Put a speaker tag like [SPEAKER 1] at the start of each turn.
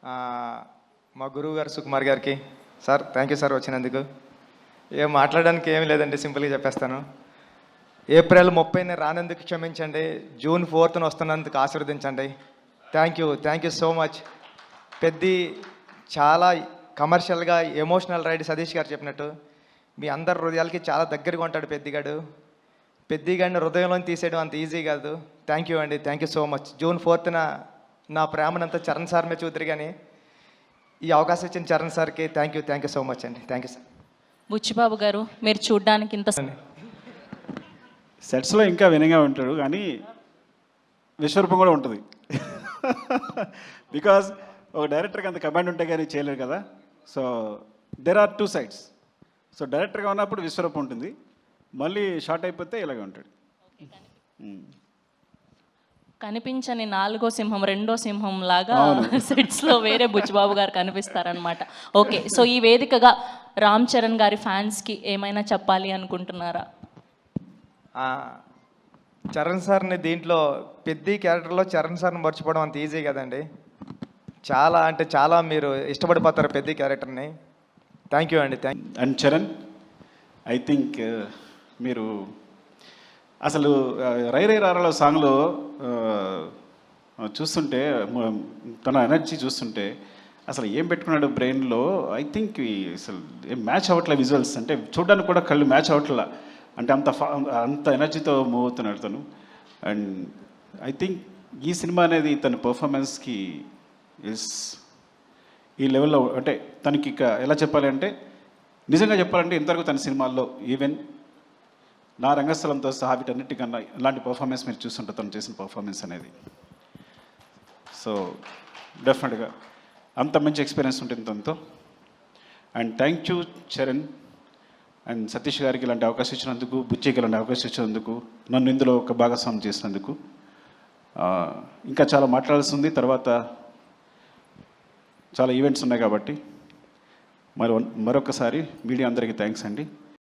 [SPEAKER 1] మా గురువు గారు సుకుమార్ గారికి సార్ థ్యాంక్ యూ సార్ వచ్చినందుకు. ఏం మాట్లాడడానికి ఏమీ లేదండి, సింపుల్గా చెప్పేస్తాను. ఏప్రిల్ 30న రానందుకు క్షమించండి, జూన్ 4న వస్తున్నందుకు ఆశీర్వదించండి. Thank you so much. Peddi చాలా కమర్షియల్గా ఎమోషనల్ రైడ్ సతీష్ గారు చెప్పినట్టు మీ అందరి హృదయాలకి చాలా దగ్గరగా ఉంటాడు పెద్దిగాడిని హృదయంలో తీసేయడం అంత ఈజీ కాదు. థ్యాంక్ యూ అండి, thank you so much. June 4న నా ప్రేమనంతా చరణ్ సార్ మీద చూద్దరు, కానీ ఈ అవకాశం ఇచ్చిన చరణ్ సార్కి థ్యాంక్ యూ సో మచ్ అండి. Thank you sir.
[SPEAKER 2] బుచ్చిబాబు గారు, మీరు చూడ్డానికి ఇంత
[SPEAKER 3] సెట్స్లో ఇంకా వినగా ఉంటాడు, కానీ విశ్వరూపం కూడా ఉంటుంది. బికాజ్ ఒక డైరెక్టర్కి అంత కమాండ్ ఉంటే కానీ చేయలేరు కదా. So there are 2 sides. So డైరెక్టర్గా ఉన్నప్పుడు విశ్వరూపం ఉంటుంది, మళ్ళీ షార్ట్ అయిపోతే ఇలాగే ఉంటాడు.
[SPEAKER 2] కనిపించని 4వ సింహం 2వ సింహం లాగా సెట్స్లో వేరే బుచ్చిబాబు గారు కనిపిస్తారనమాట. ఓకే, సో ఈ వేదికగా రామ్ చరణ్ గారి ఫ్యాన్స్కి ఏమైనా చెప్పాలి అనుకుంటున్నారా?
[SPEAKER 1] చరణ్ సార్ని దీంట్లో పెద్ద క్యారెక్టర్లో చరణ్ సార్ని మర్చిపోవడం అంత ఈజీ కదండి. చాలా అంటే చాలా మీరు ఇష్టపడిపోతారు పెద్ద క్యారెక్టర్ని. థ్యాంక్ యూ అండి.
[SPEAKER 3] అండ్ చరణ్, ఐ థింక్ మీరు అసలు రై రై రారాలో సాంగ్లో చూస్తుంటే తన ఎనర్జీ చూస్తుంటే అసలు ఏం పెట్టుకున్నాడు బ్రెయిన్లో, ఐ థింక్ అసలు ఏం మ్యాచ్ అవ్వట్లే విజువల్స్. అంటే చూడడానికి కూడా కళ్ళు మ్యాచ్ అవ్వట్లా, అంటే అంత ఎనర్జీతో మూవ్ అవుతున్నాడు తను. అండ్ ఐ థింక్ ఈ సినిమా అనేది తన పర్ఫార్మెన్స్కి ఈ లెవెల్లో, అంటే తనకి ఇక ఎలా చెప్పాలి అంటే, నిజంగా చెప్పాలంటే ఇంతవరకు తన సినిమాల్లో ఈవెన్ నా రంగస్థలంతో సహా వీటన్నిటికన్నా ఇలాంటి పర్ఫార్మెన్స్ మీరు చూస్తుంటారు తను చేసిన పర్ఫార్మెన్స్ అనేది. సో డెఫినెట్గా అంత మంచి ఎక్స్పీరియన్స్ ఉంటుంది తనతో. And thank you Charan and Satish గారికి ఇలాంటి అవకాశం ఇచ్చినందుకు, బుచ్చికి ఇలాంటి అవకాశం ఇచ్చినందుకు, నన్ను ఇందులో ఒక భాగస్వామ్యం చేసినందుకు. ఇంకా చాలా మాట్లాడాల్సి ఉంది, తర్వాత చాలా ఈవెంట్స్ ఉన్నాయి కాబట్టి మరొకసారి మీడియా అందరికీ థ్యాంక్స్ అండి.